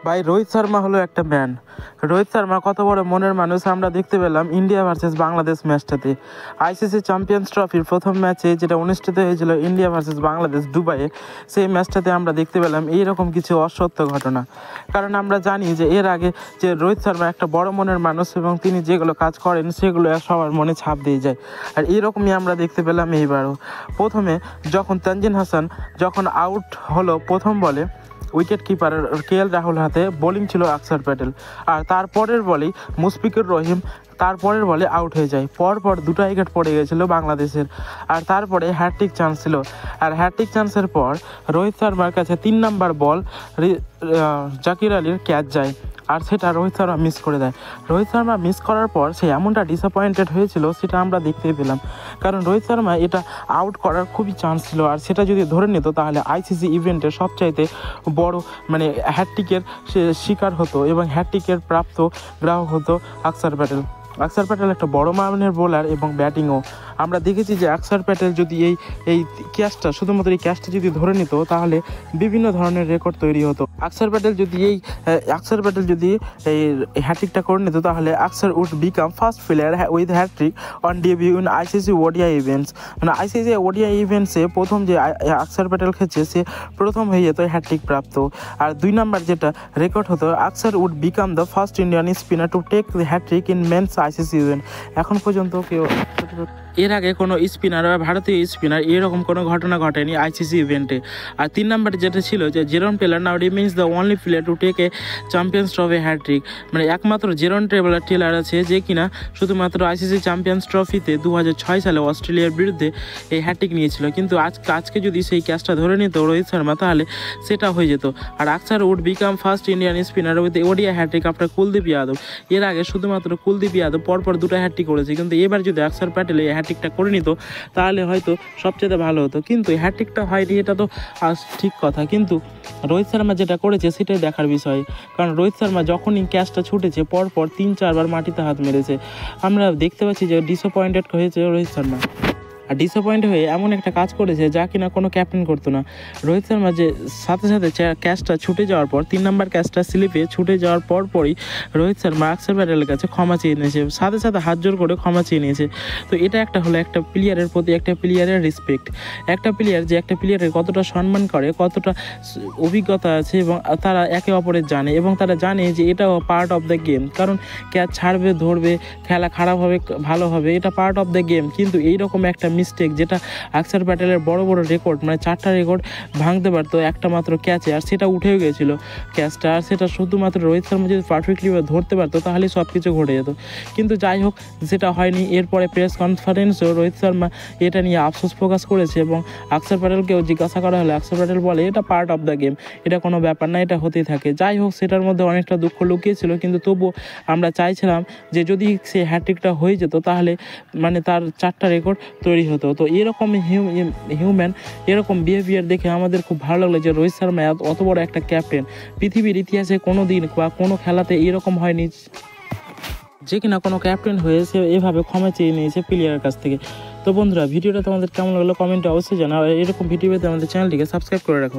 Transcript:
ভাই রোহিত শর্মা হলো একটা ম্যান। রোহিত শর্মা কত বড় মনের মানুষ আমরা দেখতে পেলাম ইন্ডিয়া ভার্সেস বাংলাদেশ ম্যাচটাতে। আইসিসি চ্যাম্পিয়ন্স ট্রফির প্রথম ম্যাচে যেটা অনুষ্ঠিত হয়েছিল ইন্ডিয়া ভার্সেস বাংলাদেশ দুবাইয়ে, সেই ম্যাচটাতে আমরা দেখতে পেলাম এইরকম কিছু অসত্য ঘটনা। কারণ আমরা জানি যে এর আগে যে রোহিত শর্মা একটা বড় মনের মানুষ এবং তিনি যেগুলো কাজ করেন সেগুলো সবার মনে ছাপ দিয়ে যায়। আর এইরকমই আমরা দেখতে পেলাম এইবারও। প্রথমে যখন তানজিদ হাসান যখন আউট হলো প্রথম বলে, উইকেট কিপার KL রাহুল হাতে বোলিং ছিল আকসার প্যাটেল, আর তারপরের বলেই মুশফিকুর রহিম তারপরের বলে আউট হয়ে যায়। পরপর দুটো উইকেট পড়ে গেছিলো বাংলাদেশের, আর তারপরে হ্যাট্রিক চান্স ছিল। আর হ্যাট্রিক চান্সের পর রোহিত শর্মার কাছে 3 নম্বর বল জাকির আলীর ক্যাচ যায়, আর সেটা রোহিত শর্মা মিস করে দেয়। রোহিত শর্মা মিস করার পর সে এমনটা ডিসঅ্যাপয়েন্টেড হয়েছিল সেটা আমরা দেখতেই পেলাম। কারণ রোহিত শর্মা এটা আউট করার খুবই চান্স ছিল, আর সেটা যদি ধরে নিত তাহলে আইসিসি ইভেন্টের সবচাইতে বড় হ্যাট্রিকের শিকার হতো এবং হ্যাট্রিকের প্রাপ্ত গ্রাহক হতো আকসার প্যাটেল। আকসার প্যাটেল একটা বড় মানের বোলার এবং ব্যাটিংও আমরা দেখেছি যে আকসার প্যাটেল যদি এই ক্যাচটা শুধুমাত্র এই ক্যাচটা যদি ধরে নিত তাহলে বিভিন্ন ধরনের রেকর্ড তৈরি হতো। আকসার প্যাটেল যদি এই হ্যাট্রিকটা করে নিত তাহলে Axar would become first player with hat-trick on debut in ICC ODI events. মানে আইসিসি ওডিআই ইভেন্টসে প্রথম যে আকসার প্যাটেল খেলছে সে প্রথম হয়ে যেত হ্যাট্রিক প্রাপ্ত। আর 2 নম্বর যেটা রেকর্ড হতো, Axar would become the first Indian spinner to take the hat-trick in men's ICC event. এখন পর্যন্ত এর আগে কোনো স্পিনার বা ভারতীয় স্পিনার এরকম কোনো ঘটনা ঘটেনি আইসিসি ইভেন্টে। আর 3 নম্বরে যেটা ছিল যে Jerome Taylor now remains the only player to take a champions trophy hat-trick. মানে একমাত্র জেরন টেলর আছে যে কিনা শুধুমাত্র আইসিসি চ্যাম্পিয়ন্স ট্রফিতে 2006 সালে অস্ট্রেলিয়ার বিরুদ্ধে এই হ্যাট্রিক নিয়েছিল। কিন্তু আজকে যদি সেই ক্যাচটা ধরে নিত রোহিত শর্মা তাহলে সেটা হয়ে যেত। আর Axar would become first Indian spinner with ODI hat-trick after Kuldeep Yadav. এর আগে শুধুমাত্র কুলদীপ যাদব পরপর 2টা হ্যাট্রিক করেছে, কিন্তু এবার যদি আকসার প্যাটেল এই হ্যাট্রিকটা করে নিত তাহলে হয়তো সবচেয়ে ভালো হতো। কিন্তু হ্যাট্রিকটা হয়নি, এটা তো ঠিক কথা, কিন্তু রোহিত শর্মা যেটা করেছে সেটাই দেখার বিষয়। কারণ রোহিত শর্মা যখনই ক্যাচটা ছুটেছে পরপর 3-4 বার মাটিতে হাত মেরেছে। আমরা দেখতে পাচ্ছি যে ডিসঅ্যাপয়েন্টেড হয়েছে রোহিত শর্মা, আর ডিসঅ্যাপয়েন্ট হয়ে এমন একটা কাজ করেছে যা কিনা কোনো ক্যাপ্টেন করতো না। রোহিত শর্মা যে সাথে ক্যাচটা ছুটে যাওয়ার পর 3 নম্বর ক্যাচটা স্লিপে ছুটে যাওয়ার পরই রোহিত শর্মা আকসার প্যাটেলের কাছে ক্ষমা চেয়ে নিয়েছে, সাথে হাত জোর করে ক্ষমা চেয়ে নিয়েছে। তো এটা হলো একটা প্লেয়ারের প্রতি একটা প্লেয়ারের রেসপেক্ট। একটা প্লেয়ার যে একটা প্লেয়ারের কতটা সম্মান করে, কতটা অভিজ্ঞতা আছে এবং তারা একে অপরের জানে, এবং তারা জানে যে এটাও পার্ট অফ দ্য গেম। কারণ ক্যাচ ছাড়বে, ধরবে, খেলা খারাপ হবে, ভালো হবে, এটা পার্ট অফ দ্য গেম। কিন্তু এইরকম একটা মিস্টেক যেটা আকসার প্যাটেলের বড় রেকর্ড, মানে 4টা রেকর্ড ভাঙতে পারতো একটা মাত্র ক্যাচে, আর সেটা উঠেও গেছিল ক্যাচটা। আর সেটা শুধুমাত্র রোহিত শর্মা যদি পারফেক্টলি ধরতে পারতো তাহলে সব কিছু ঘটে যেত। কিন্তু যাই হোক, সেটা হয়নি। এরপরে প্রেস কনফারেন্সেও রোহিত শর্মা এটা নিয়ে আফসোস প্রকাশ করেছে এবং আকসার প্যাটেলকেও জিজ্ঞাসা করা হলে আকসার প্যাটেল বলে এটা পার্ট অফ দ্য গেম, এটা কোনো ব্যাপার না, এটা হতেই থাকে। যাই হোক, সেটার মধ্যে অনেকটা দুঃখ লুকিয়েছিল, কিন্তু তবুও আমরা চাইছিলাম যে যদি সে হ্যাট্রিকটা হয়ে যেত তাহলে মানে তার 4টা রেকর্ড তৈরি হতো। তো এরকম হিউম্যান এরকম বিহেভিয়ার দেখে আমাদের খুব ভালো লাগলো যে রোহিত শর্মা অত বড় একটা ক্যাপ্টেন। পৃথিবীর ইতিহাসে কোনো দিন বা কোনো খেলাতে এরকম হয়নি যে কিনা কোনো ক্যাপ্টেন হয়ে সে এভাবে ক্ষমা চেয়ে নিয়েছে প্লেয়ারের কাছ থেকে। তো বন্ধুরা, ভিডিওটা তোমাদের কেমন লাগলো কমেন্টে অবশ্যই জানাও। এরকম ভিডিও পেতে আমাদের চ্যানেলটিকে সাবস্ক্রাইব করে রাখো।